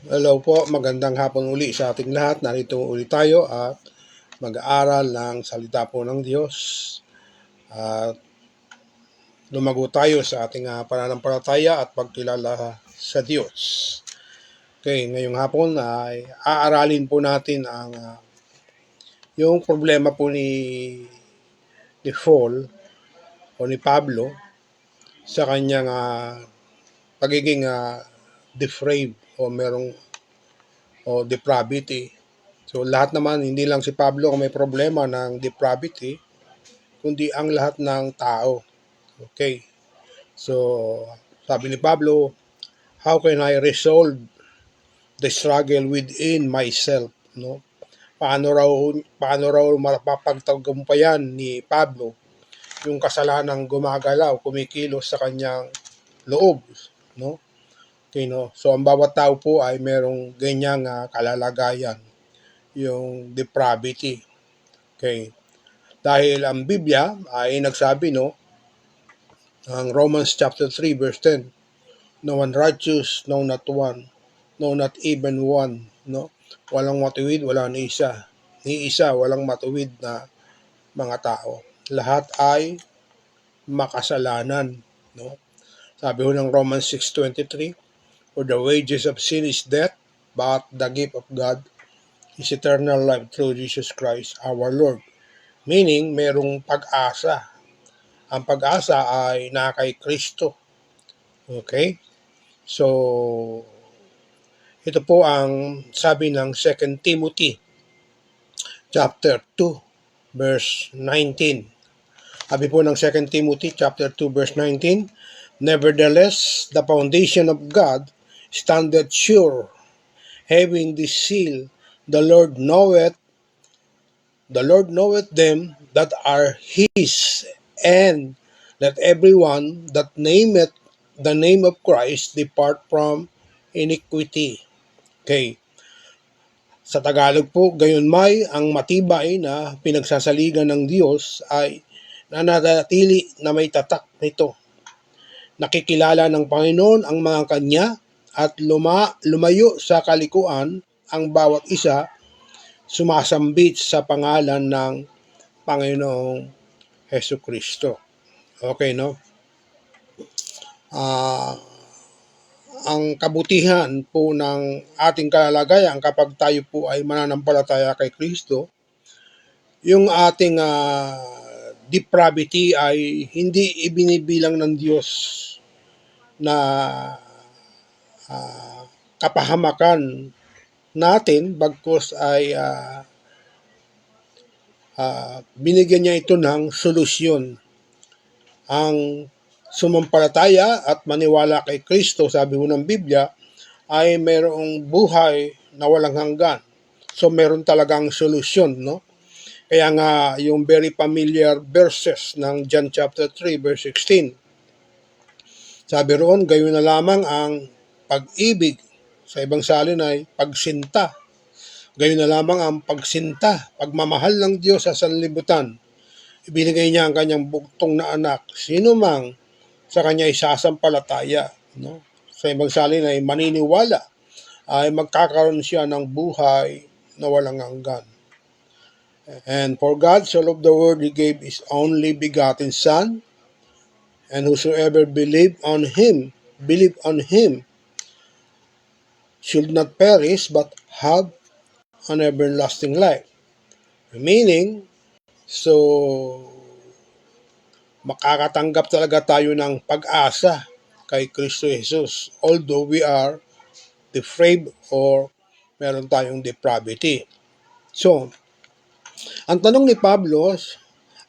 Hello po, magandang hapon uli sa ating lahat. Narito ulit tayo at mag-aaral ng salita po ng Diyos. At lumago tayo sa ating pananampalataya at pagkilala sa Diyos. Okay, ngayong hapon ay aaralin po natin ang yung problema po ni Paul o ni Pablo sa kanyang pagiging depraved o merong o depravity. So lahat naman, hindi lang si Pablo ang may problema ng depravity, kundi ang lahat ng tao. Okay. So, sabi ni Pablo, how can I resolve the struggle within myself? No? Paano raw mapapagtagumpayan ni Pablo yung kasalanang gumagalaw, kumikilos sa kanyang loob, no? Okay, no? So ang bawat tao po ay merong ganyang kalalagayan, yung depravity. Okay. Dahil ang Biblia ay nagsabi, no, ang Romans chapter 3 verse 10, no one righteous, no not one, no not even one, no? Walang matuwid, wala ni isa, walang matuwid na mga tao. Lahat ay makasalanan, no? Sabi ho ng Romans 6:23, for the wages of sin is death, but the gift of God is eternal life through Jesus Christ our Lord. Meaning, merong pag-asa. Ang pag-asa ay na kay Kristo. Okay? So, ito po ang sabi ng 2 Timothy chapter 2 verse 19. Sabi po ng 2 Timothy chapter 2 verse 19, nevertheless, the foundation of God standeth sure, having this seal, the Lord knoweth them that are his, and let everyone that nameth the name of Christ depart from iniquity. Okay. Sa Tagalog po, gayunmay ang matibay na pinagsasaligan ng Diyos ay nananatili na may tatak nito. Nakikilala ng Panginoon ang mga kanya at lumayo sa kalikuan ang bawat isa, sumasambit sa pangalan ng Panginoong Hesu Kristo. Okay, no? Ang kabutihan po ng ating kalalagayan kapag tayo po ay mananampalataya kay Kristo, yung ating depravity ay hindi ibinibilang ng Diyos na kapahamakan natin, bagkus ay binigyan niya ito ng solusyon. Ang sumampalataya at maniwala kay Kristo, sabi mo ng Biblia, ay mayroong buhay na walang hanggan. So meron talagang solusyon, no? Kaya nga yung very familiar verses ng John chapter 3 verse 16. Sabi roon, gayon na lamang ang pag-ibig, sa ibang salin ay pagsinta. Gayon na lamang ang pagsinta, pagmamahal ng Diyos sa sanlibutan. Ibinigay niya ang kanyang bugtong na anak, sino mang sa kanya isasampalataya, no? Sa ibang salin ay maniniwala, ay magkakaroon siya ng buhay na walang hanggan. And for God so loved the world, He gave His only begotten Son, and whosoever believe on Him, should not perish, but have an everlasting life. Meaning, so, makakatanggap talaga tayo ng pag-asa kay Kristo Jesus, although we are depraved or meron tayong depravity. So, ang tanong ni Pablo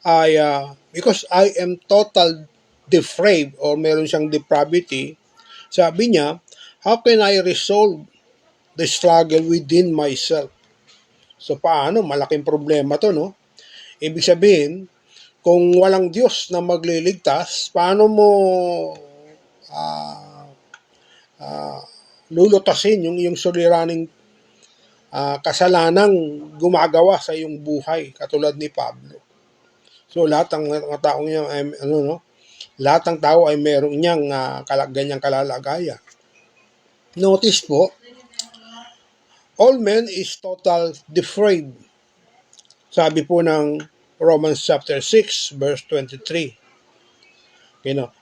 ay, because I am total depraved or meron siyang depravity, sabi niya, how can I resolve the struggle within myself? So, paano? Malaking problema to, no? Ibig sabihin, kung walang Diyos na magliligtas, paano mo lulutasin yung iyong suliraning kasalanang gumagawa sa iyong buhay, katulad ni Pablo. So lahat ng mga taong yan ay lahat ng tao ay merong niyang ganyang kalalagayan. Notice po, all men is total defraid. Sabi po ng Romans chapter 6 verse 23.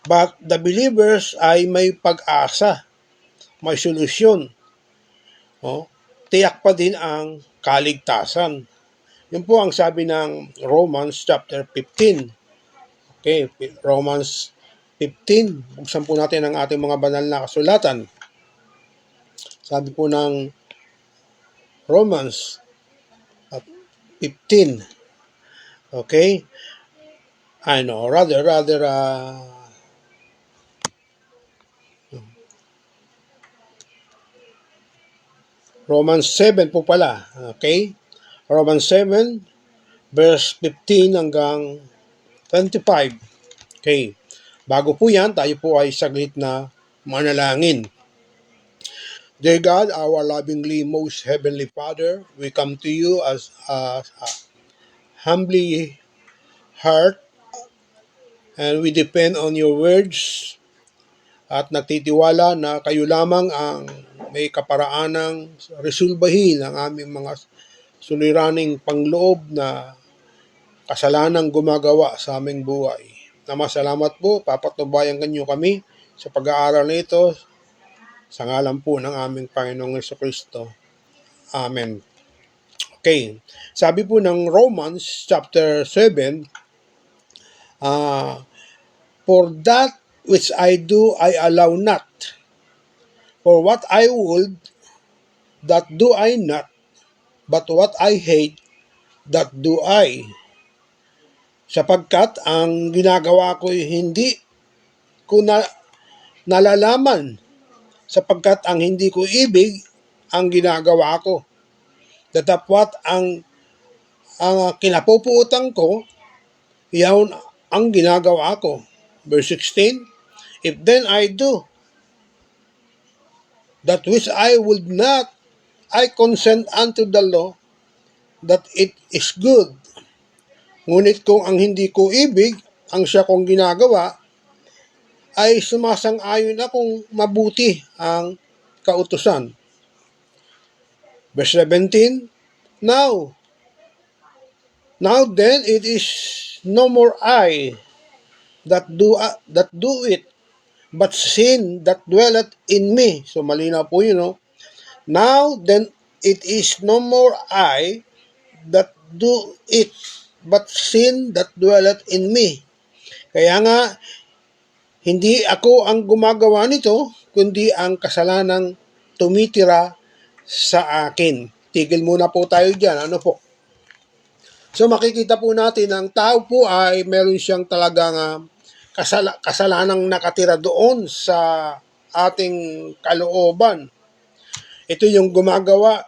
But the believers ay may pag-asa, may solusyon. Tiyak pa din ang kaligtasan. Yun po ang sabi ng Romans chapter 15. Okay, Romans 15. Buksan po natin ang ating mga banal na kasulatan. Sabi po ng Romans 15. Okay? Romans 7 po pala. Okay? Romans 7, verse 15 hanggang 25. Okay. Bago po yan, tayo po ay saglit na manalangin. Dear God, our lovingly most heavenly Father, we come to you as a humbly heart, and we depend on your words at nagtitiwala na kayo lamang ang may kaparaanang resolbahin ang aming mga suliraning pangloob na kasalanang gumagawa sa aming buhay. Namasalamat po, papatubayan kanyo kami sa pag-aaral nito sa ngalan po ng aming Panginoong Jesucristo. Amen. Okay, sabi po ng Romans chapter 7, for that which I do, I allow not. For what I would, that do I not. But what I hate, that do I. Sapagkat ang ginagawa ko hindi ko nalalaman. Sapagkat ang hindi ko ibig, ang ginagawa ko. Datapwat ang kinapupuutan ko, iyon ang ginagawa ko. Verse 16, if then I do that which I would not, I consent unto the law that it is good. Ngunit kung ang hindi ko ibig, ang siya kong ginagawa, ay sumasang-ayon akong mabuti ang kautusan. Verse 17, Now then it is no more I that do it, but sin that dwelleth in me. So malinaw po yun, no? Now then it is no more I that do it, but sin that dwelleth in me. Kaya nga, hindi ako ang gumagawa nito, kundi ang kasalanang tumitira sa akin. Tigil muna po tayo dyan. Ano po? So makikita po natin ang tao po ay meron siyang talagang kasalanang nakatira doon sa ating kalooban. Ito yung gumagawa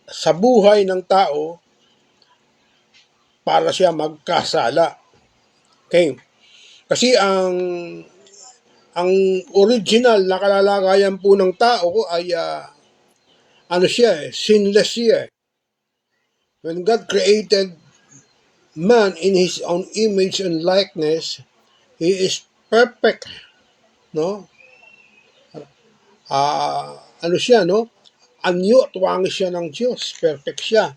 sa buhay ng tao para siya magkasala. Okay? Kasi ang original na kalalagayan po ng tao ay sinless siya. When God created man in His own image and likeness, He is perfect, no? Anyo at wangis siya ng Diyos, perfect siya.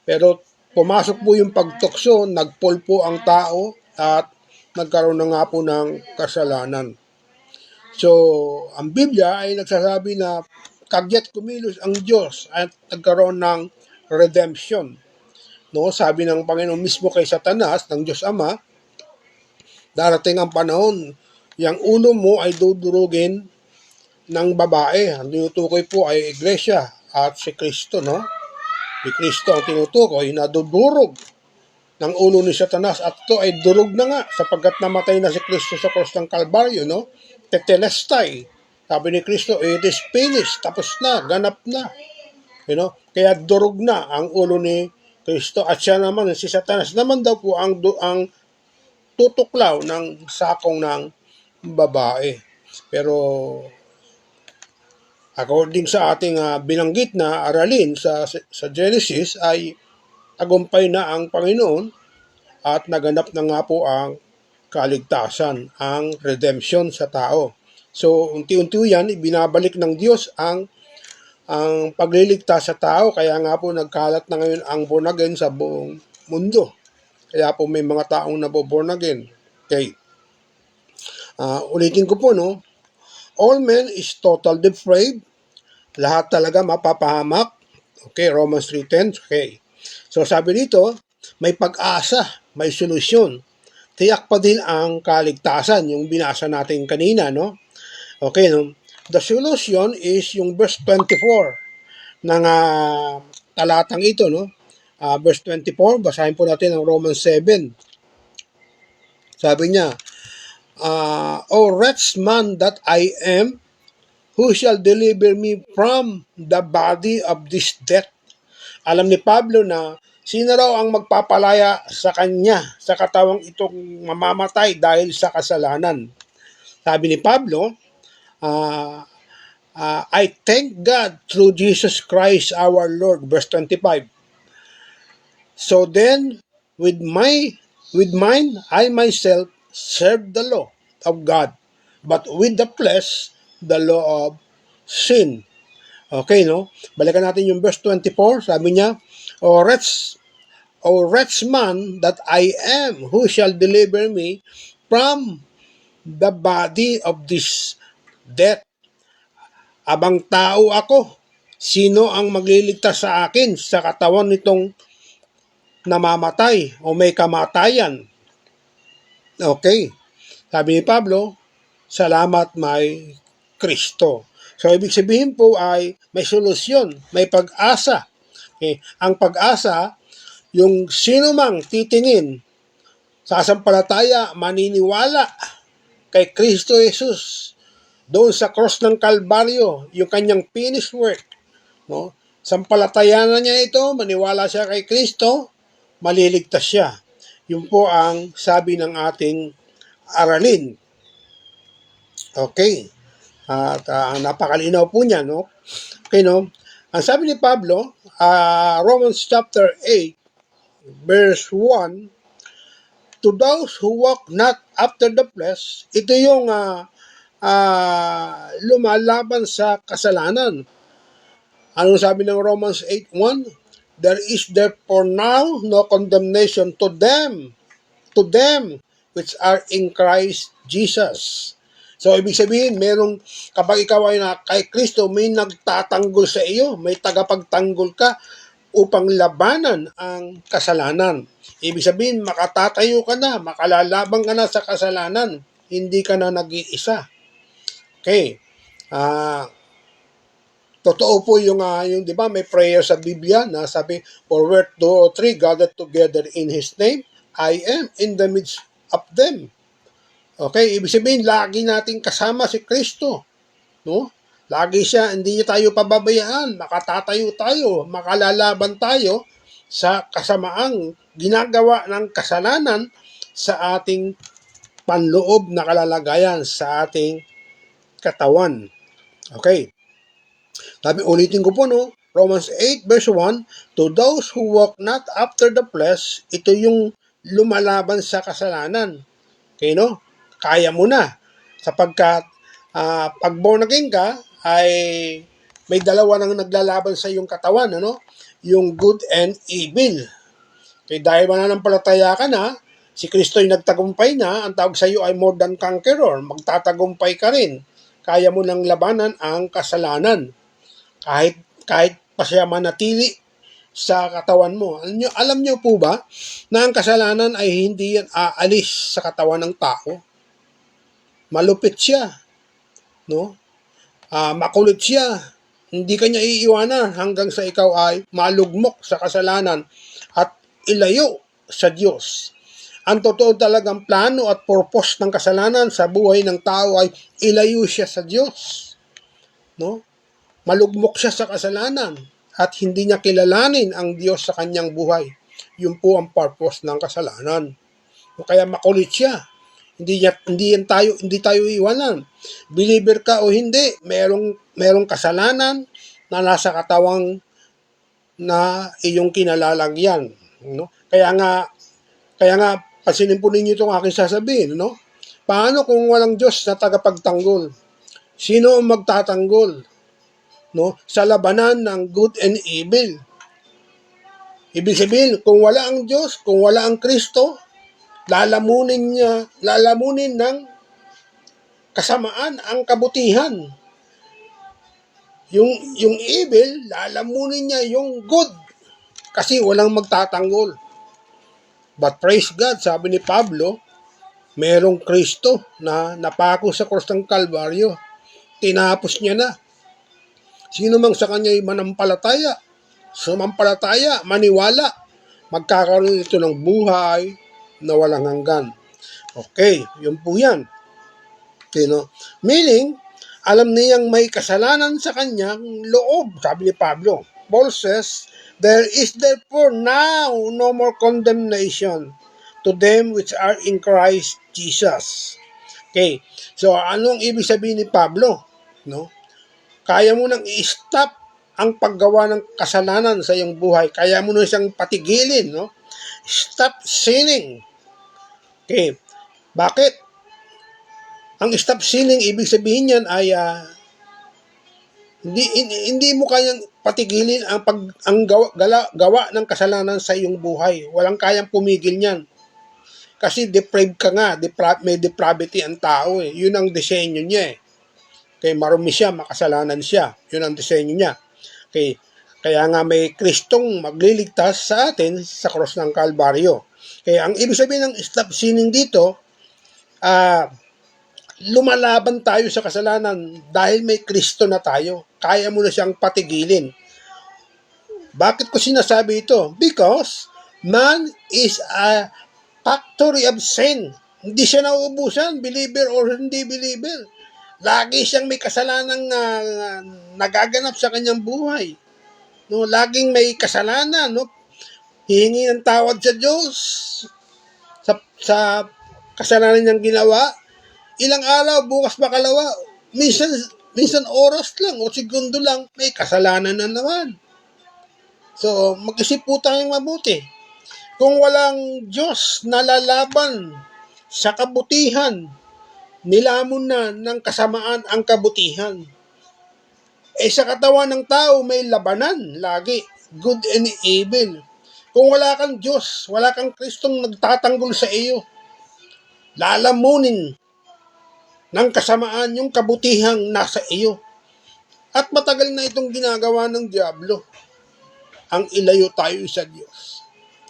Pero pumasok po yung pagtukso, nagpol po ang tao at nagkaroon na nga po ng kasalanan. So, ang Biblia ay nagsasabi na kagyat kumilos ang Diyos at nagkaroon ng redemption. No, sabi ng Panginoon mismo kay Satanas, ng Diyos Ama, darating ang panahon, yung ulo mo ay dudurugin ng babae. Ang tinutukoy po ay Iglesia at si Kristo, no? Si Kristo ang tinutukoy na dudurog ng ulo ni Satanas at ito ay durog na nga sapagkat namatay na si Kristo sa cross ng Kalbaryo, no? Tetelestai. Sabi ni Kristo, it is finished, tapos na, ganap na. Kaya durog na ang ulo ni Kristo at siya naman, si Satanas naman daw po ang tutuklaw ng sakong ng babae. Pero according sa ating binanggit na aralin sa Genesis ay tagumpay na ang Panginoon at naganap na nga po ang kaligtasan, ang redemption sa tao. So unti-unti yan, ibinabalik ng Diyos ang ang pagliligtas sa tao. Kaya nga po nagkalat na ngayon ang born again sa buong mundo. Kaya po may mga taong naboborn again. Okay. Ulitin ko po, no? All men is total depraved. Lahat talaga mapapahamak. Okay, Romans 3:10. Okay. So sabi dito, may pag-asa, may solusyon. Tiyak pa din ang kaligtasan, yung binasa natin kanina, no? Okay, no? The solution is yung verse 24 ng talatang ito, no? Verse 24, basahin po natin ang Romans 7. Sabi niya, O wretched man that I am, who shall deliver me from the body of this death? Alam ni Pablo na sino raw ang magpapalaya sa kanya, sa katawang itong mamamatay dahil sa kasalanan. Sabi ni Pablo, I thank God through Jesus Christ our Lord. Verse 25. So then, with mine, I myself serve the law of God, but with the flesh, the law of sin. Okay, no? Balikan natin yung verse 24. Sabi niya, O wretched man that I am, who shall deliver me from the body of this death? Abang tao ako, sino ang magliligtas sa akin sa katawan nitong namamatay o may kamatayan? Okay. Sabi ni Pablo, salamat may Kristo. So, ibig sabihin po ay may solusyon, may pag-asa. Okay. Ang pag-asa, yung sino mang titingin, sasampalataya, maniniwala kay Kristo Jesus, doon sa cross ng Kalbaryo, yung kanyang finished work, no? Sampalatayanan niya ito, maniwala siya kay Kristo, maliligtas siya. Yun po ang sabi ng ating aralin. Okay. At napakalinaw po niya, no? Okay, no? Ang sabi ni Pablo, Romans chapter 8, verse 1, to those who walk not after the flesh, ito yung lumalaban sa kasalanan. Ano sabi ng Romans 8:1? There is therefore now no condemnation to them which are in Christ Jesus. So, ibig sabihin, kapag ikaw ay kay Kristo, may nagtatanggol sa iyo, may tagapagtanggol ka upang labanan ang kasalanan. Ibig sabihin, makatatayo ka na, makalalabang ka na sa kasalanan, hindi ka na nag-iisa. Okay. Totoo po yung di ba, may prayer sa Biblia na sabi, for where 2 or 3 gathered together in His name, I am in the midst of them. Okay, ibig sabihin, lagi nating kasama si Kristo. No? Lagi siya, hindi niya tayo pababayaan, makatatayo tayo, makalalaban tayo sa kasamaang ginagawa ng kasalanan sa ating panloob na kalalagayan, sa ating katawan. Okay. Sabi, ulitin ko po, no? Romans 8 verse 1, to those who walk not after the flesh, ito yung lumalaban sa kasalanan. Okay, no? Kaya mo na. Sapagkat pag born again ka, ay may dalawa nang naglalaban sa iyong katawan, ano? Yung good and evil. Okay, dahil mananampalataya ka na, si Kristo ay nagtagumpay na, ang tawag sa iyo ay more than conqueror, magtatagumpay ka rin. Kaya mo nang labanan ang kasalanan. Kahit pa siya manatili sa katawan mo. Alam niyo po ba na ang kasalanan ay hindi yan aalis sa katawan ng tao? Malupit siya, no? Makulit siya. Hindi kanya iiwanan hanggang sa ikaw ay malugmok sa kasalanan at ilayo sa Diyos. Ang totoo talagang plano at purpose ng kasalanan sa buhay ng tao ay ilayo siya sa Diyos. No? Malugmok siya sa kasalanan at hindi niya kilalanin ang Diyos sa kanyang buhay. Yun po ang purpose ng kasalanan. Kaya makulit siya. Hindi tayo iwanan. Believer ka o hindi, merong kasalanan na nasa katawang na iyong kinalalagyan, no? Kaya nga pansinin po ninyo itong aking sasabihin, no? Paano kung walang Diyos na tagapagtanggol? Sino ang magtatanggol? no, sa labanan ng good and evil. Ibig sabihin, kung wala ang Diyos, kung wala ang Kristo, lalamunin ng kasamaan ang kabutihan. Yung evil, lalamunin niya yung good kasi walang magtatanggol. But praise God, sabi ni Pablo, merong Kristo na napako sa krus ng Kalbaryo. Tinapos niya na. Sino mang sa kanya'y manampalataya, sumampalataya, maniwala, magkakaroon ito ng buhay na walang hanggan. Okay, yun po yan. Meaning, alam niyang may kasalanan sa kanyang loob, sabi ni Pablo. Paul says, there is therefore now no more condemnation to them which are in Christ Jesus. Okay, so anong ibig sabihin ni Pablo? No? Kaya mo nang i-stop ang paggawa ng kasalanan sa iyong buhay. Kaya mo na siyang patigilin. No? Stop sinning. Okay, bakit? Ang stop sinning, ibig sabihin yan ay hindi mo kayang patigilin ang gawa ng kasalanan sa iyong buhay. Walang kayang pumigil niyan. Kasi depraved ka nga, may depravity ang tao eh. Yun ang disenyo niya eh. Kaya marumi siya, makasalanan siya. Yun ang disenyo niya. Kaya nga may Kristong magliligtas sa atin sa krus ng Kalbaryo. Kaya ang ibig sabihin ng stop sinning dito, lumalaban tayo sa kasalanan dahil may Kristo na tayo. Kaya mo na siyang patigilin. Bakit ko sinasabi ito? Because man is a factory of sin. Hindi siya nauubusan, believer or hindi believer. Lagi siyang may kasalanang nagaganap sa kanyang buhay. No, laging may kasalanan, no? Hihingi ng tawad sa Diyos sa kasalanan niyang ginawa. Ilang araw, bukas makalawa, minsan oras lang o segundo lang, may kasalanan na naman. So, mag-isip po tayong mabuti. Kung walang Diyos na lalaban sa kabutihan, nilamon na ng kasamaan ang kabutihan. Sa katawan ng tao, may labanan lagi, good and evil. Kung wala kang Diyos, wala kang Kristong nagtatanggol sa iyo, lalamunin ng kasamaan yung kabutihang nasa iyo. At matagal na itong ginagawa ng Diablo, ang ilayo tayo sa Diyos.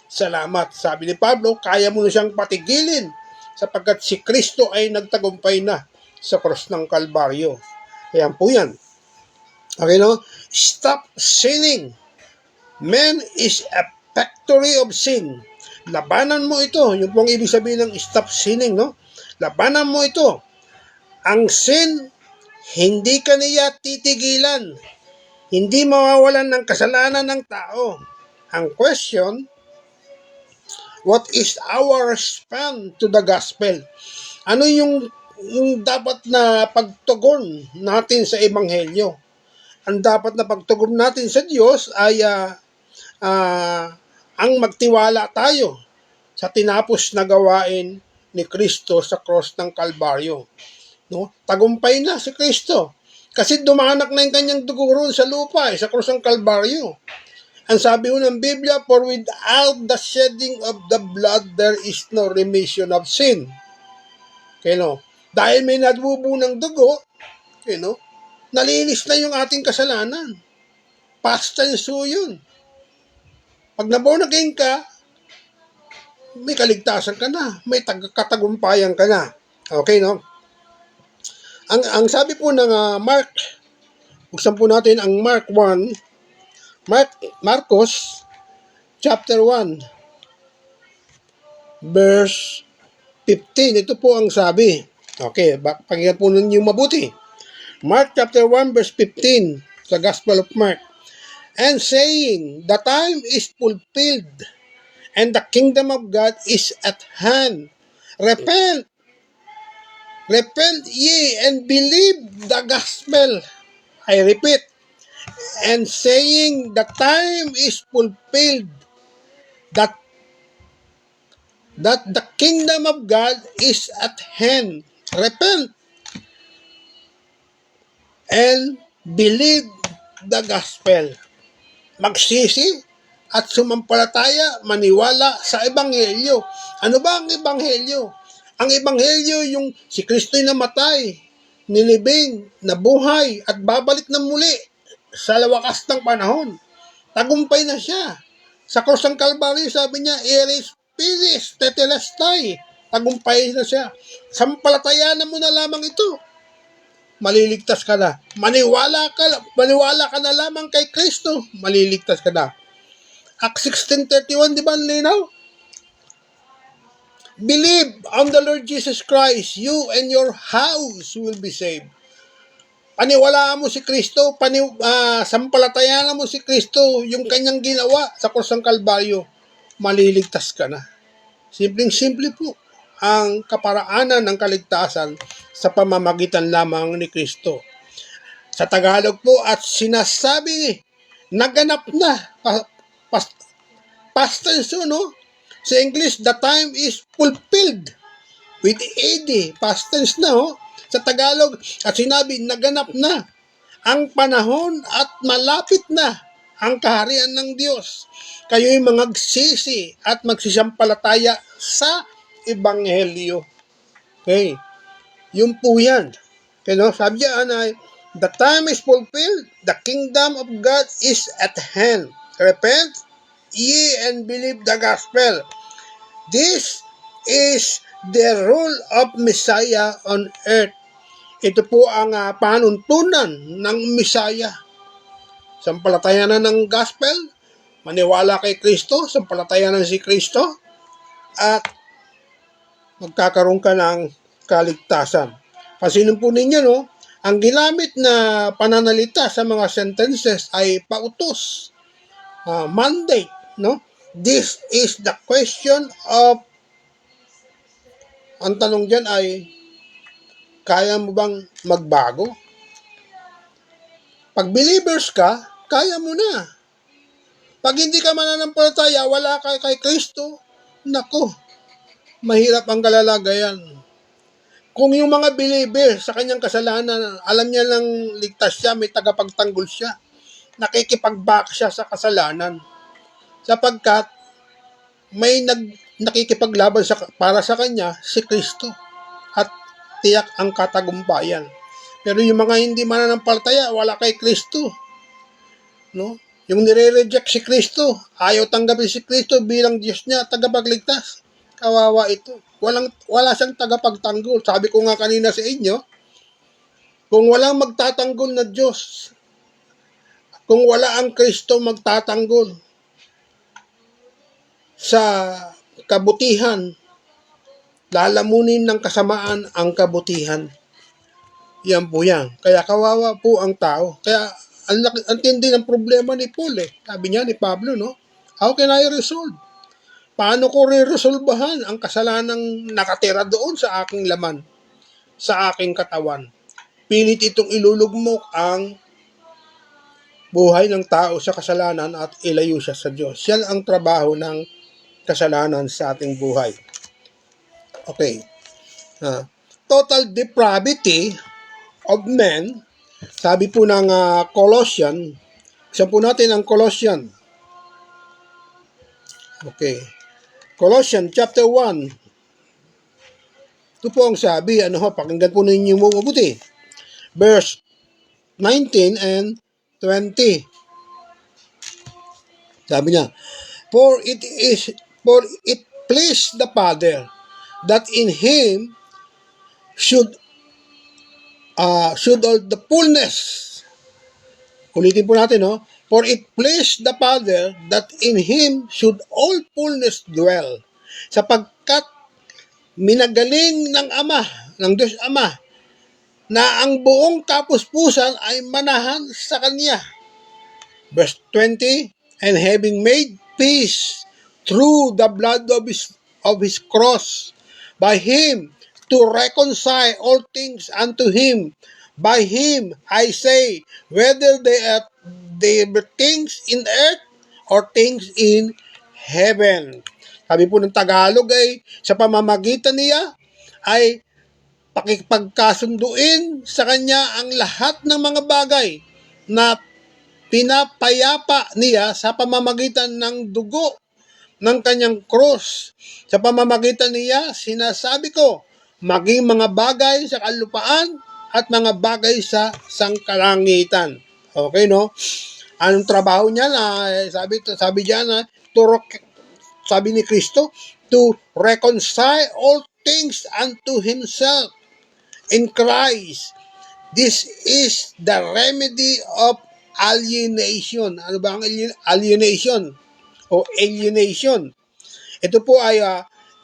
Salamat, sabi ni Pablo, kaya mo na siyang patigilin sapagkat si Kristo ay nagtagumpay na sa krus ng Kalbaryo. Ayan po yan. Okay, no? Stop sinning. Man is a factory of sin. Labanan mo ito. Yung pong ibig sabihin ng stop sinning, no? Labanan mo ito. Ang sin, hindi ka niya titigilan. Hindi mawawalan ng kasalanan ng tao. Ang question, what is our response to the gospel? Ano yung dapat na pagtugon natin sa ebanghelyo? Ang dapat na pagtugon natin sa Diyos ay ang magtiwala tayo sa tinapos na gawain ni Kristo sa cross ng Kalbaryo. No? Tagumpay na si Kristo. Kasi dumanak na yung kanyang dugo roon sa lupa, sa cross ng Kalbaryo. Ang sabi ng Biblia, for without the shedding of the blood, there is no remission of sin. Okay, no? Dahil may nadubo ng dugo, nalinis na yung ating kasalanan. Past tense yun. Pag na-born again ka, may kaligtasan ka na. May katagumpayan ka na. Okay, no? Ang sabi po ng Mark, buksan po natin ang Mark 1, Marcos, chapter 1, verse 15. Ito po ang sabi. Okay, pakinggan po ninyo mabuti. Mark chapter 1, verse 15, sa Gospel of Mark. And saying, the time is fulfilled, and the kingdom of God is at hand. Repent ye and believe the gospel. I repeat, and saying the time is fulfilled, that the kingdom of God is at hand. Repent and believe the gospel. Magsisi at sumampalataya, maniwala sa ebanghelyo. Ano ba ang ebanghelyo? Ang ebanghelyo yung si Kristo'y namatay, nilibing, nabuhay, at babalik na muli sa wakas ng panahon. Tagumpay na siya. Sa krus ng Kalbaryo, sabi niya, "It is finished, tetelestai." Tagumpay na siya. Sampalatayanan mo na lamang ito. Maliligtas ka na. Maniwala ka na lamang kay Kristo, maliligtas ka na. Acts 16:31, di ba ang linaw? Believe on the Lord Jesus Christ, you and your house will be saved. Paniwalaan mo si Kristo, sampalatayanan mo si Kristo, yung kanyang ginawa sa krus ng Kalbaryo, maliligtas ka na. Simpleng-simple po ang kaparaanan ng kaligtasan sa pamamagitan lamang ni Kristo. Sa Tagalog po at sinasabi, naganap na. Past tense, no? Sa English, the time is fulfilled with ed. Past tense na, oh. Sa Tagalog, at sinabi, naganap na ang panahon at malapit na ang kaharian ng Diyos. Kayo'y magsisi at magsisampalataya sa Ebanghelyo. Okay. Yun po yan. Okay, no? Sabi yan ay, the time is fulfilled, the kingdom of God is at hand. Repent ye and believe the gospel. This is the rule of Messiah on earth. Ito po ang panuntunan ng Messiah. Sampalatayanan ng gospel, maniwala kay Kristo, sampalatayanan si Kristo, at magkakaroon ka ng kaligtasan. Pansinin po ninyo, no? Ang ginamit na pananalita sa mga sentences ay pautos, mandate, no? This is the question of, ang tanong dyan ay, kaya mo bang magbago? Pag believers ka, kaya mo na. Pag hindi ka mananampalataya, wala ka kay Kristo, nako, mahirap ang kalalagayan. Kung yung mga believer sa kanyang kasalanan, alam niya lang ligtas siya, may tagapagtanggol siya, nakikipag-back siya sa kasalanan. Sapagkat may nakikipaglaban para sa kanya, si Kristo. At tiyak ang katagumpayan. Pero yung mga hindi mananampalataya, wala kay Kristo. No? Yung nire-reject si Kristo, ayaw tanggapin si Kristo bilang Diyos niya, tagapagligtas. Kawawa ito. Wala siyang tagapagtanggol. Sabi ko nga kanina sa inyo, kung walang magtatanggol na Diyos, kung wala ang Kristo magtatanggol sa kabutihan, lalamunin ng kasamaan ang kabutihan. Yan po yan. Kaya kawawa po ang tao. Kaya ang tindi ng problema ni Paul eh. Sabi niya ni Pablo, no? How can I resolve? Paano ko re-resolbahan ang kasalanang nakatira doon sa aking laman, sa aking katawan? Pilit itong ilulugmok ang buhay ng tao sa kasalanan at ilayo siya sa Diyos. Yan ang trabaho ng kasalanan sa ating buhay. Okay. Total depravity of men, sabi po ng Colossian, isa po natin ang Colossian. Okay. Colossians chapter 1. Ito po ang sabi, pakinggan po ninyo mabuti. Verse 19 and 20. Sabi niya, For it pleased the Father that in Him should all the fullness. Ulitin po natin, no? For it pleased the Father that in Him should all fullness dwell. Sapagkat minagaling ng Ama, ng Diyos Ama, na ang buong kapuspusan ay manahan sa Kanya. Verse 20, and having made peace through the blood of his cross, by Him to reconcile all things unto Him. By Him, I say, whether they be things in earth or things in heaven. Sabi po ng Tagalog ay, sa pamamagitan niya, ay pakipagkasunduin sa Kanya ang lahat ng mga bagay na pinapayapa niya sa pamamagitan ng dugo ng kanyang krus. Sa pamamagitan niya, sinasabi ko, maging mga bagay sa kalupaan at mga bagay sa sangkalangitan. Okay, no? Anong trabaho niya na sabi diyan na sabi ni Kristo, to reconcile all things unto himself in Christ. This is the remedy of alienation. Ano ba ang alienation? O alienation? Ito po ay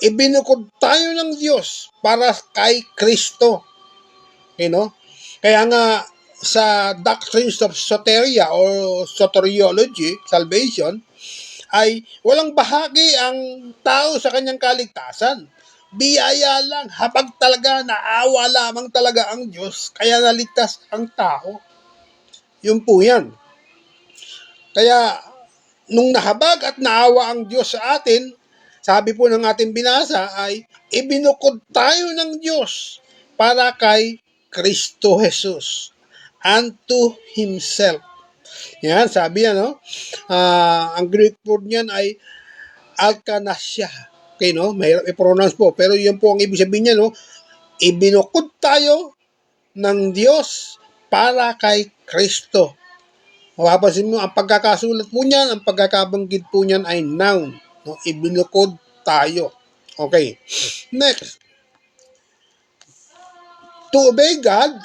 ibinukod tayo ng Diyos para kay Kristo. You know? Kaya nga sa doctrines of soteria or soteriology, salvation, ay walang bahagi ang tao sa kanyang kaligtasan. Biyaya lang, habag talaga, naawa lamang talaga ang Diyos, kaya naligtas ang tao. Yun po yan. Kaya, nung nahabag at naawa ang Diyos sa atin, sabi po ng ating binasa ay, ibinukod tayo ng Diyos para kay Kristo Jesus, unto Himself. Yan, sabi yan, no? Ang Greek word niyan ay alkanasya. Okay, no? Mahirap i-pronounce po. Pero yun po ang ibig sabihin niya, no? Ibinukod tayo ng Diyos para kay Kristo. Mapapansin mo, ang pagkakasulat po niyan, ang pagkakabanggit po niyan ay noun. No? Ibinukod tayo. Okay. Next. To obey God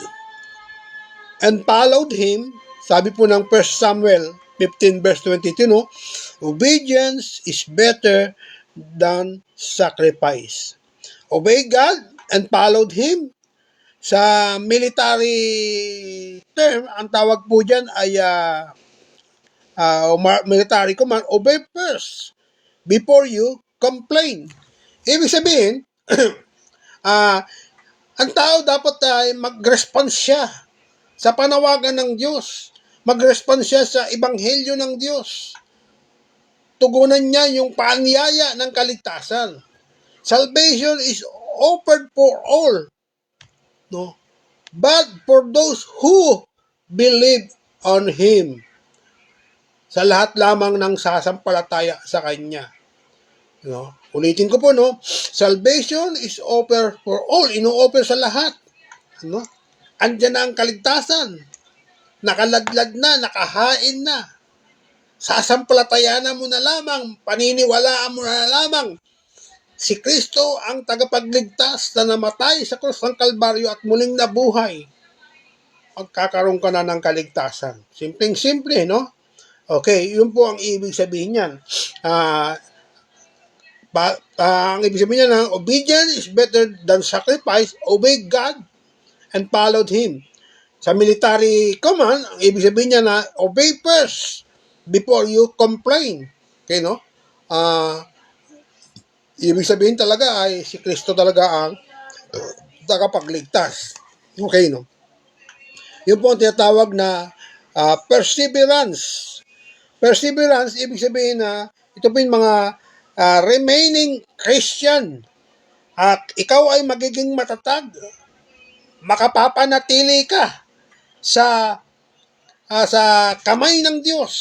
and followed Him, sabi po ng 1 Samuel 15 verse 22, no? Obedience is better than sacrifice. Obey God and followed Him. Sa military term, ang tawag po dyan ay military command, obey first before you complain. Ibig sabihin, ang tao dapat ay mag-response siya sa panawagan ng Diyos. Mag-response siya sa ebanghelyo ng Diyos. Tugunan niya yung paanyaya ng kaligtasan. Salvation is offered for all, no? But for those who believe on Him. Sa lahat lamang ng sasampalataya sa Kanya. No? Ulitin ko po, no? Salvation is offered for all. Ino-offer sa lahat. No? Andiyan na ang kaligtasan. Nakaladlad na, nakahain na. Sasampalatayanan mo na lamang, paniniwalaan mo na lamang. Si Kristo ang tagapagligtas na namatay sa krus ng Kalbaryo at muling nabuhay. Magkakaroon ka na ng kaligtasan. Simpleng-simple, no? Okay, yun po ang ibig sabihin niyan. Ang ibig sabihin niyan, obedience is better than sacrifice. Obey God and followed Him. Sa military command, ang ibig sabihin niya na obey first before you complain. Okay, no? Ibig sabihin talaga ay si Kristo talaga ang tagapagligtas. Okay, no? Yun po ang tinatawag na perseverance. Perseverance, ibig sabihin na ito po yung mga remaining Christian. Ikaw ay magiging matatag. Makapapanatili ka sa kamay ng Diyos.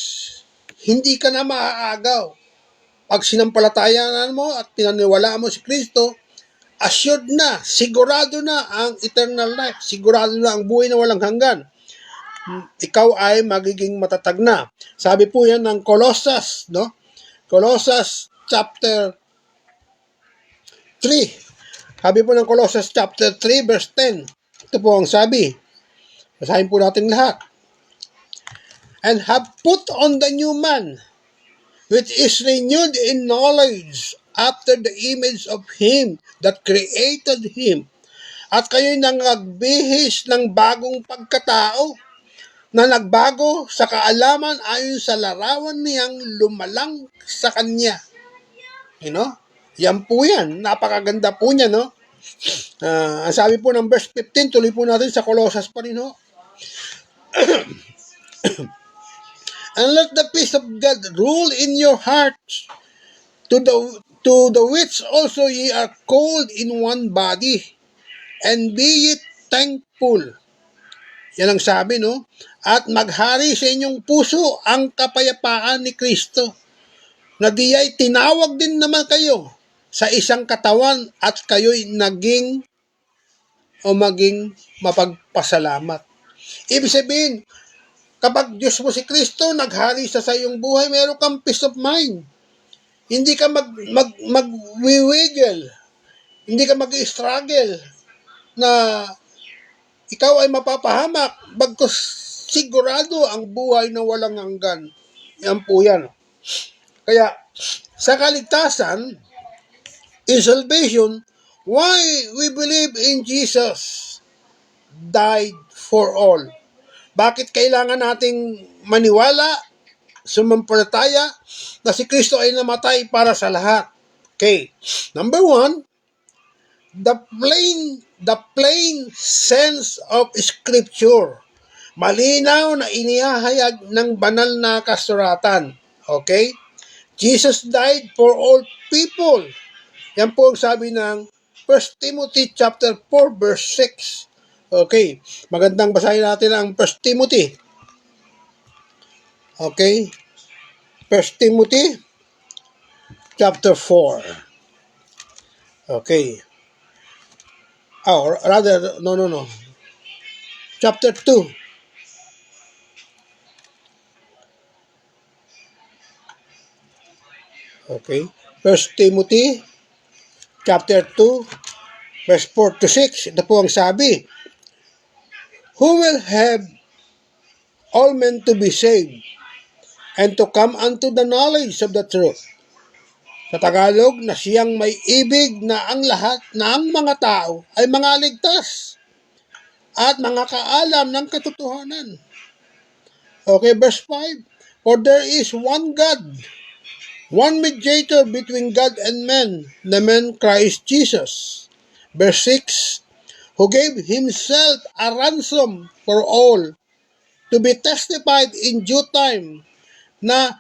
Hindi ka na maaagaw. Pag sinampalatayanan mo at pinaniwalaan mo si Kristo, assured na, sigurado na ang eternal life. Sigurado na ang buhay na walang hanggan. Ikaw ay magiging matatag na. Sabi po yan ng Colossus, no? Colossus chapter 3. Sabi po ng Colossus chapter 3 verse 10. Ito po ang sabi. Basahin po natin lahat. And have put on the new man, which is renewed in knowledge after the image of Him that created him. At kayo'y nangagbihis ng bagong pagkatao na nagbago sa kaalaman ayon sa larawan niyang lumalang sa Kanya. You know? Yan po yan. Napakaganda po niya, no? Ang sabi po ng verse 15, tuloy po natin sa Colossus pa rin, no? And let the peace of God rule in your hearts, to the which also ye are called in one body, and be ye thankful. Yan ang sabi, no? at maghari sa inyong puso ang kapayapaan ni Kristo, na diya'y tinawag din naman kayo sa isang katawan at kayo'y maging mapagpasalamat. Ibig sabihin, kapag Diyos mo si Kristo, naghari sa iyong buhay, meron kang peace of mind. Hindi ka mag-wiggle, hindi ka mag-struggle na ikaw ay mapapahamak, bagkus sigurado ang buhay na walang hanggan. Yan po yan. Kaya, sa kaligtasan, in salvation, why we believe in Jesus died for all. Bakit kailangan nating maniwala, sumampalataya na si Kristo ay namatay para sa lahat? Okay. Number one, the plain sense of Scripture. Malinaw na inihahayag ng banal na kasuratan. Okay? Jesus died for all people. Yan po ang sabi ng 1 Timothy chapter 4 verse 6. Okay, magandang basahin natin ang 1 Timothy. Okay, 1 Timothy chapter 4. Okay. Or rather, no. Chapter 2. Okay, 1 Timothy chapter 2 verse 4 to 6. Ito po ang sabi. Who will have all men to be saved and to come unto the knowledge of the truth. Sa Tagalog, na siyang may ibig na ang lahat ng mga tao ay mga ligtas at mga kaalam ng katotohanan. Okay, verse 5. For there is one God, one mediator between God and men, the man Christ Jesus. Verse 6. Who gave himself a ransom for all, to be testified in due time, na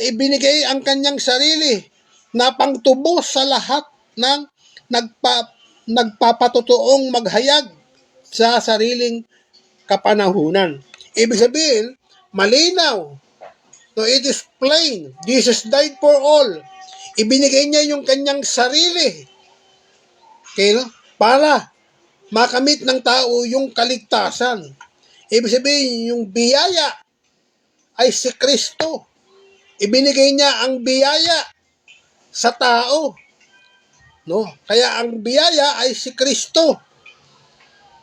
ibinigay ang kanyang sarili na pangtubos sa lahat ng nagpapatotoong maghayag sa sariling kapanahunan. Ibig sabihin, malinaw. No, it is plain. Jesus died for all. Ibinigay niya yung kanyang sarili. Okay, no? Para makamit ng tao yung kaligtasan. Ibig sabihin, yung biyaya ay si Kristo. Ibinigay niya ang biyaya sa tao. No? Kaya ang biyaya ay si Kristo.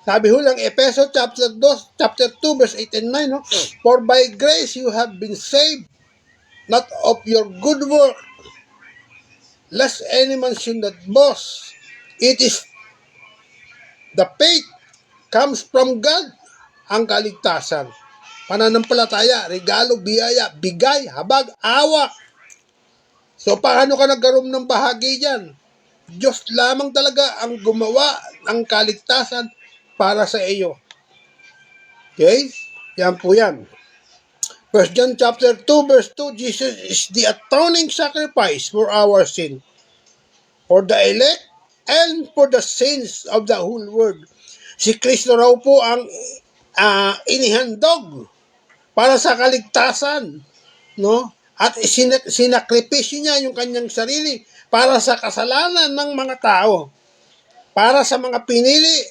Sabi ho lang, Efeso chapter 2 verse 8 and 9, no? For by grace you have been saved, not of your good work, lest any man should not boast. It is the faith comes from God, ang kaligtasan. Pananampalataya, regalo, biyaya, bigay, habag, awa. So, paano ka nagkaroon ng bahagi dyan? Diyos lamang talaga ang gumawa ng kaligtasan para sa iyo. Okay? Yan po yan. 1 John chapter 2 verse 2, Jesus is the atoning sacrifice for our sin, for the elect, and for the sins of the whole world. Si Kristo raw po ang inihandog para sa kaligtasan, no? At sinakripisyo niya yung kanyang sarili para sa kasalanan ng mga tao, para sa mga pinili,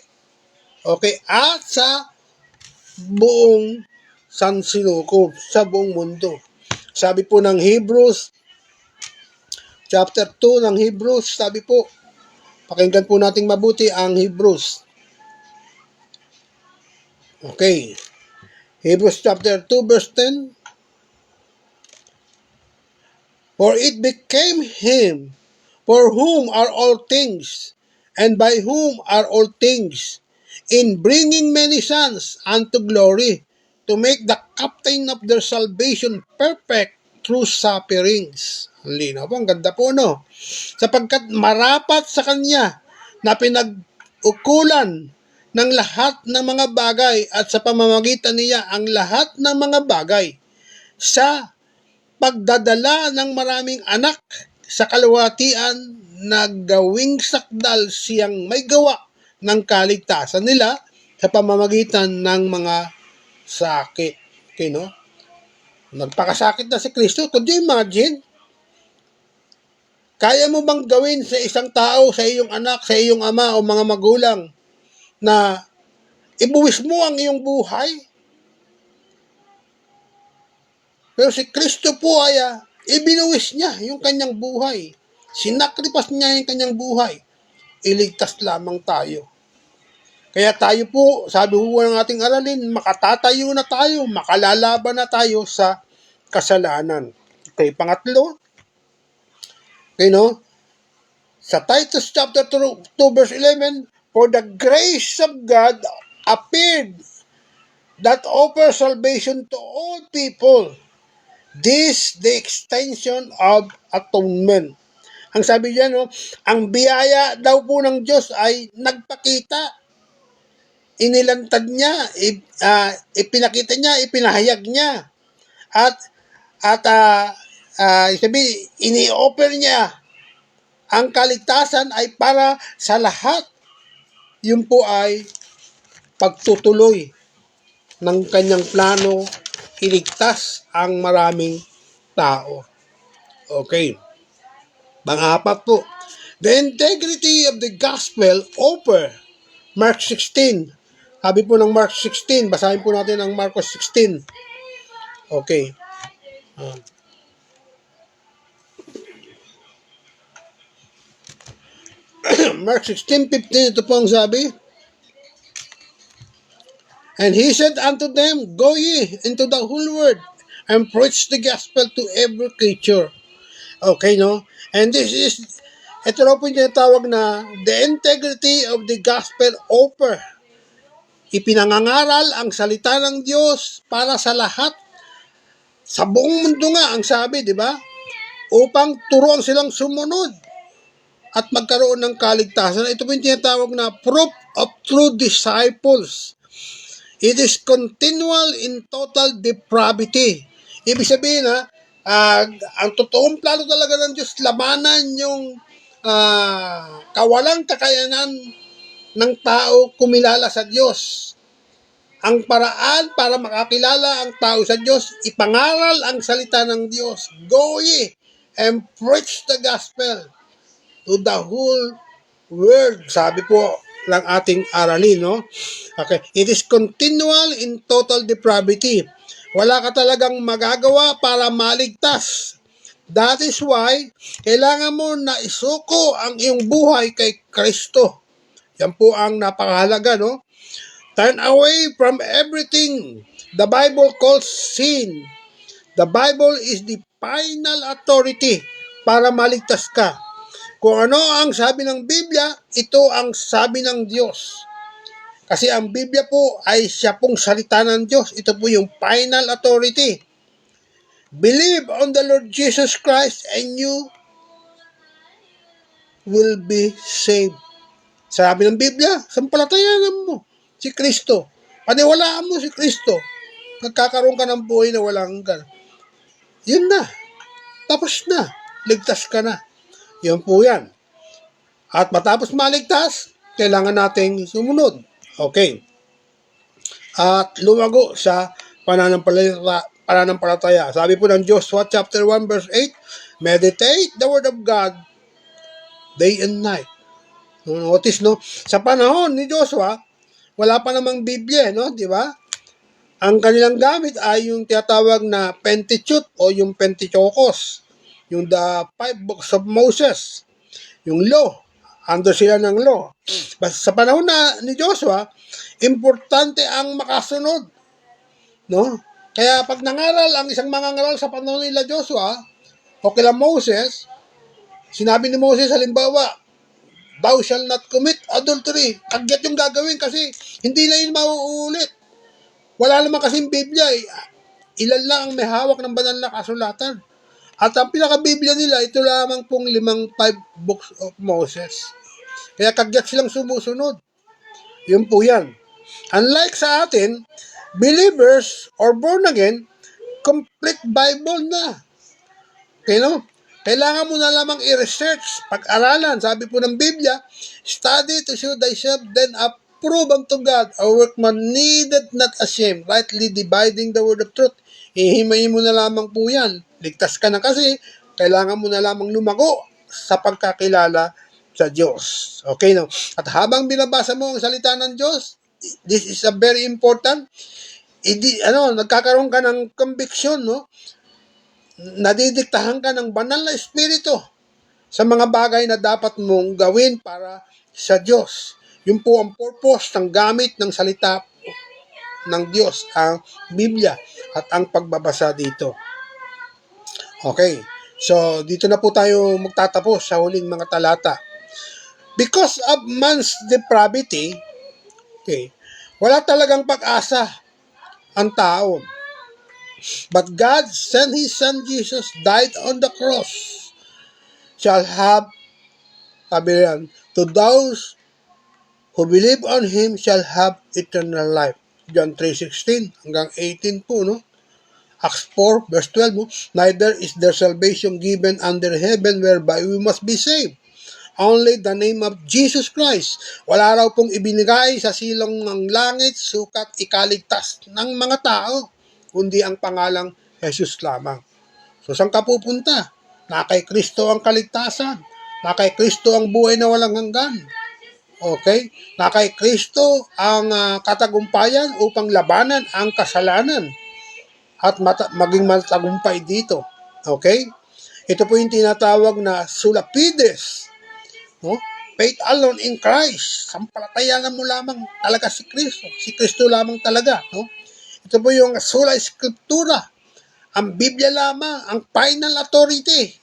okay, at sa buong sansinukob, sa buong mundo. Sabi po ng Hebrews, chapter 2 ng Hebrews, sabi po, pakinggan po nating mabuti ang Hebrews. Okay. Hebrews chapter 2 verse 10. For it became him for whom are all things, and by whom are all things, in bringing many sons unto glory, to make the captain of their salvation perfect through sufferings. Ang linaw po, ang ganda po, no? Sapagkat marapat sa kanya na pinag-ukulan ng lahat ng mga bagay at sa pamamagitan niya ang lahat ng mga bagay sa pagdadala ng maraming anak sa kalwatian na gawing sakdal siyang may gawa ng kaligtasan nila sa pamamagitan ng mga sakit. Okay, no? Nagpakasakit na si Kristo. Could you imagine? Kaya mo bang gawin sa isang tao, sa iyong anak, sa iyong ama o mga magulang na ibuwis mo ang iyong buhay? Pero si Kristo po ay ibinuwis niya yung kanyang buhay. Sinakripas niya yung kanyang buhay. Iligtas lamang tayo. Kaya tayo po, sabi po ng ating aralin, makatatayo na tayo, makalalaban na tayo sa kasalanan. Okay, pangatlo, okay, no? Sa Titus chapter 2 verse 11, for the grace of God appeared that offers salvation to all people. This the extension of atonement. Ang sabi diyan, no, ang biyaya daw po ng Diyos ay nagpakita, inilantad niya, ipinakita niya, ipinahayag niya. Sabi, ini-offer niya ang kaligtasan ay para sa lahat. Yun po ay pagtutuloy ng kanyang plano, iligtas ang maraming tao. Okay. Pang-apat po, the integrity of the gospel offer. Mark 16. Sabi po ng Mark 16, basahin po natin ang Marcos 16. Okay. Mark 16:15, ito po ang sabi. And he said unto them, go ye into the whole world and preach the gospel to every creature. Okay, no? And ito na po yung tinatawag na the integrity of the gospel offer. Ipinangangaral ang salita ng Diyos para sa lahat. Sa buong mundo nga, ang sabi, di ba? Upang turuan silang sumunod at magkaroon ng kaligtasan. Ito po yung tinatawag na proof of true disciples. It is continual in total depravity. Ibig sabihin ang totoong plano talaga ng Diyos, labanan yung kawalang kakayanan ng tao kumilala sa Diyos. Ang paraan para makakilala ang tao sa Diyos, ipangaral ang salita ng Diyos. Go ye and preach the gospel to the whole world. Sabi po ng ating aralin, no? Okay. It is continual in total depravity. Wala ka talagang magagawa para maligtas. That is why, kailangan mo na isuko ang iyong buhay kay Kristo. Yan po ang napakahalaga, no? Turn away from everything the Bible calls sin. The Bible is the final authority para maligtas ka. Kung ano ang sabi ng Biblia, ito ang sabi ng Diyos. Kasi ang Biblia po ay siya pong salita ng Diyos. Ito po yung final authority. Believe on the Lord Jesus Christ and you will be saved. Sabi ng Biblia, sampalatayanan mo si Kristo. Paniwalaan mo si Kristo. Nagkakaroon ka ng buhay na walang hanggan. Yun na. Tapos na. Ligtas ka na. Yun po yan. At matapos maligtas, kailangan nating sumunod. Okay. At lumago sa pananampalataya. Sabi po ng Joshua chapter 1 verse 8, meditate the word of God day and night. Notice, no? Sa panahon ni Joshua, wala pa namang Biblia, no? Di ba? Ang kanilang gamit ay yung tinatawag na Pentateuch o yung Pentateuchos. Yung the 5 books of Moses. Yung law. Under sila ng law. Basta sa panahon ni Joshua, importante ang makasunod. No? Kaya pag nangaral ang isang mangangaral sa panahon nila Joshua o kila Moses, sinabi ni Moses halimbawa, thou shall not commit adultery. Kagyat yung gagawin kasi hindi na yun mauulit. Wala naman kasing Biblia. Ilan lang ang may hawak ng banal na kasulatan. At ang pinaka-Biblia nila, ito lamang pong 5 books of Moses. Kaya kagyat silang sumusunod. Yun po yan. Unlike sa atin, believers or born again, complete Bible na. Okay, no? Kailangan mo na lamang i-research, pag-aralan. Sabi po ng Biblia, study to show thyself then approve unto God, a workman needed not ashamed, rightly dividing the word of truth. Ihimayin mo na lamang po yan. Ligtas ka na kasi, kailangan mo na lamang lumago sa pagkakilala sa Diyos. Okay, no? At habang binabasa mo ang salita ng Diyos, this is a very important, nagkakaroon ka ng conviction, no? Nadidiktahan ka ng banal na espiritu sa mga bagay na dapat mong gawin para sa Diyos. Yun po ang purpose ng gamit ng salita ng Diyos, ang Biblia at ang pagbabasa dito. Okay, so dito na po tayo magtatapos sa huling mga talata. Because of man's depravity, okay, wala talagang pag-asa ang tao. But God sent His Son Jesus, died on the cross, shall have, sabi yan, to those who believe on Him shall have eternal life. John 3:16 hanggang 18 po, no? Acts 4, verse 12, no? Neither is there salvation given under heaven whereby we must be saved. Only the name of Jesus Christ. Wala raw pong ibinigay sa silong ng langit, sukat ikaligtas ng mga tao, kundi ang pangalang Jesus lamang. So, saan ka pupunta? Na kay Kristo ang kaligtasan. Na kay Kristo ang buhay na walang hanggan. Okay? Na kay Kristo ang katagumpayan upang labanan ang kasalanan at maging matagumpay dito. Okay? Ito po yung tinatawag na sulapides. No? Faith alone in Christ. Sampalatayanan mo lamang talaga si Kristo. Si Kristo lamang talaga. No? Ito po yung sola scriptura. Ang Biblia lamang, ang final authority.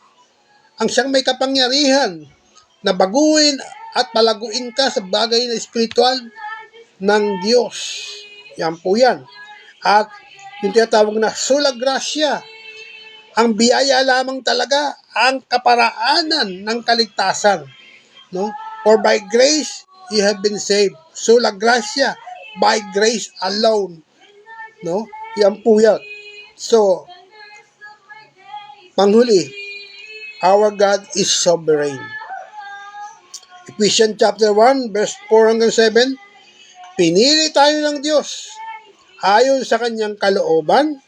Ang siyang may kapangyarihan na baguhin at palaguin ka sa bagay na espiritual ng Diyos. Yan po yan. At yung tinatawag na sola gracia. Ang biyaya lamang talaga, ang kaparaanan ng kaligtasan. No? For by grace you have been saved. Sola gracia, by grace alone. No? Yan po yan. So, panghuli, our God is sovereign. Ephesians chapter 1, verse 4 hanggang 7, pinili tayo ng Diyos ayon sa kanyang kalooban,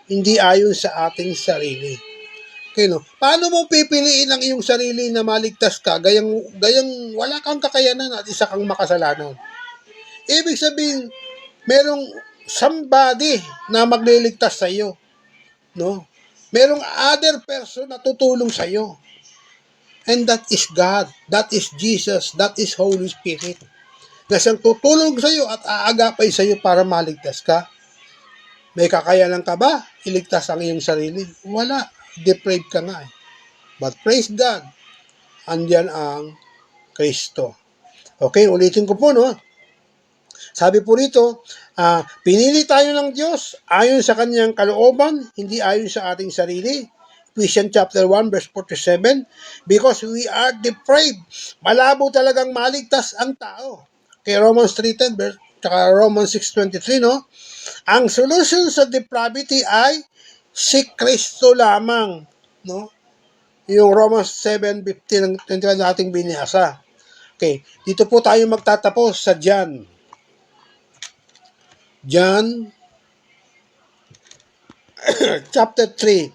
hindi ayon sa ating sarili. Okay, no? Paano mo pipiliin ang iyong sarili na maligtas ka, gayang wala kang kakayanan at isa kang makasalanan? Ibig sabihin, merong somebody na magliligtas sa iyo. No? Merong other person na tutulong sa iyo. And that is God. That is Jesus. That is Holy Spirit. Na siyang tutulong sa iyo at aagapay sa iyo para maligtas ka. May kakayanan ka ba iligtas ang iyong sarili? Wala. Depraved ka nga eh. But praise God, andyan ang Kristo. Okay, ulitin ko po, no? Sabi po rito, pinili tayo ng Diyos ayon sa kanyang kalooban, hindi ayon sa ating sarili. Ephesians chapter 1, verse 47, because we are depraved. Malabo talagang maligtas ang tao. Kay Romans 3:10, tsaka Romans 6:23, no? Ang solution sa depravity ay si Kristo lamang, no? Yung Romans 7:15 ang 21 nating binasa. Okay, dito po tayo magtatapos sa John chapter 3.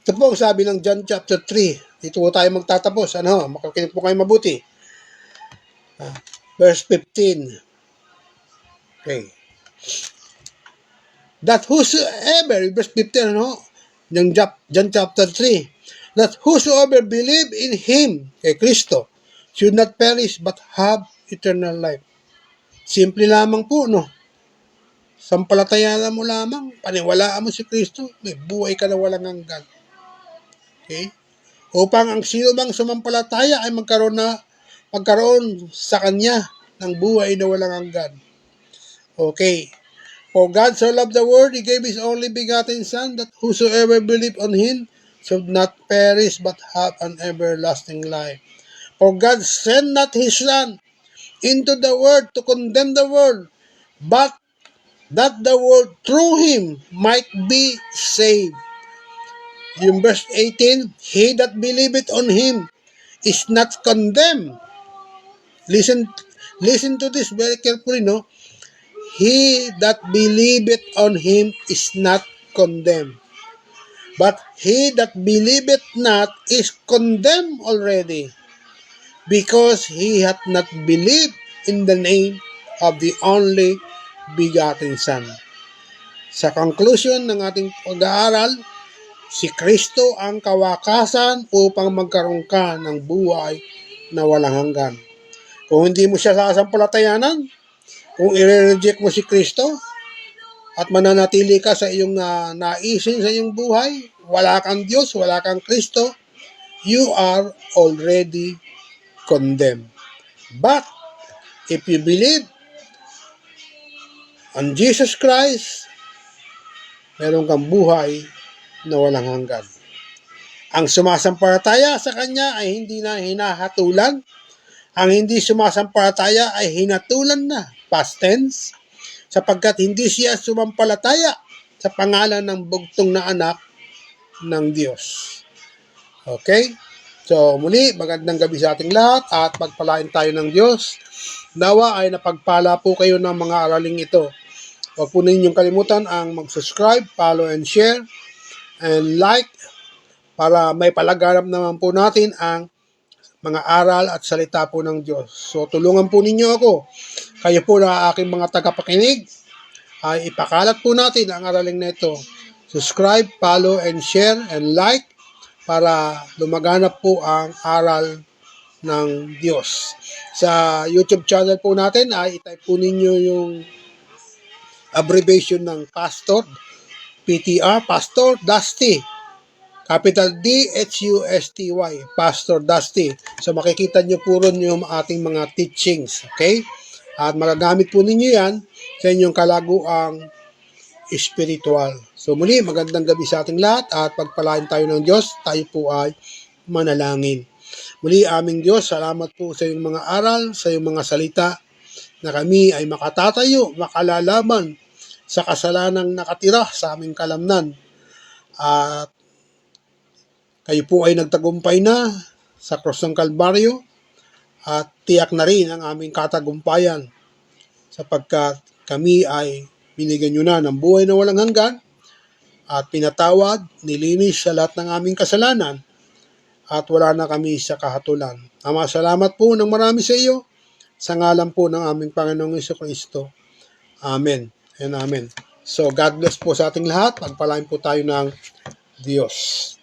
Ito po ang sabi ng John chapter 3. Dito po tayo magtatapos. Makikinig po kayo mabuti. Verse 15. Okay. That whosoever, verse 15, ng John chapter 3, that whosoever believe in Him, kay Kristo, should not perish but have eternal life. Simple lamang po, no? Sampalatayaan mo lamang, paniwalaan mo si Kristo, may buhay ka na walang hanggan. Okay? Upang ang sino bang sumampalataya ay magkaroon sa Kanya ng buhay na walang hanggan. Okay. For God so loved the world, He gave His only begotten Son, that whosoever believe on Him should not perish but have an everlasting life. For God sent not His Son into the world to condemn the world, but that the world through Him might be saved. Yung verse 18, He that believeth on Him is not condemned. Listen Listen to this very carefully, no? He that believeth on him is not condemned. But he that believeth not is condemned already, because he hath not believed in the name of the only begotten Son. Sa conclusion ng ating pag-aaral, si Kristo ang kawakasan upang magkaroon ka ng buhay na walang hanggan. Kung hindi mo siya sasampalatayanan, kung i-reject mo si Kristo at mananatili ka sa iyong naisin sa iyong buhay, wala kang Diyos, wala kang Kristo, you are already condemned. But if you believe on Jesus Christ, meron kang buhay na walang hanggan. Ang sumasampalataya sa Kanya ay hindi na hinahatulan. Ang hindi sumasampalataya ay hinatulan na, past tense, sapagkat hindi siya sumampalataya sa pangalan ng bugtong na anak ng Diyos. Okay? So muli, magandang gabi sa ating lahat at pagpalain tayo ng Diyos. Nawa ay napagpala po kayo ng mga araling ito. Huwag po ninyong kalimutan ang mag-subscribe, follow and share, and like para may palaganap naman po natin ang mga aral at salita po ng Diyos. So tulungan po ninyo ako. Kayo po na aking mga tagapakinig ay ipakalat po natin ang araling na ito. Subscribe, follow, and share, and like para lumaganap po ang aral ng Diyos. Sa YouTube channel po natin ay itype po ninyo yung abbreviation ng Pastor, PTR, Pastor Dusty. Capital D-H-U-S-T-Y, Pastor Dusty. So makikita nyo po ron yung ating mga teachings. Okay? At magagamit po ninyo yan sa inyong kalaguang espiritual. So muli, magandang gabi sa ating lahat at pagpalain tayo ng Diyos, tayo po ay manalangin. Muli, aming Diyos, salamat po sa iyong mga aral, sa iyong mga salita na kami ay makatatayo, makalalaman sa kasalanang nakatira sa aming kalamnan. At kayo po ay nagtagumpay na sa krus ng Kalbaryo at tiyak na rin ang aming katagumpayan sapagkat kami ay binigyan nyo na ng buhay na walang hanggan at pinatawad, nilinis sa lahat ng aming kasalanan at wala na kami sa kahatulan. Ama, salamat po ng marami sa iyo sa ngalan po ng aming Panginoong Jesucristo. Amen and amen. So God bless po sa ating lahat. Pagpalain po tayo ng Diyos.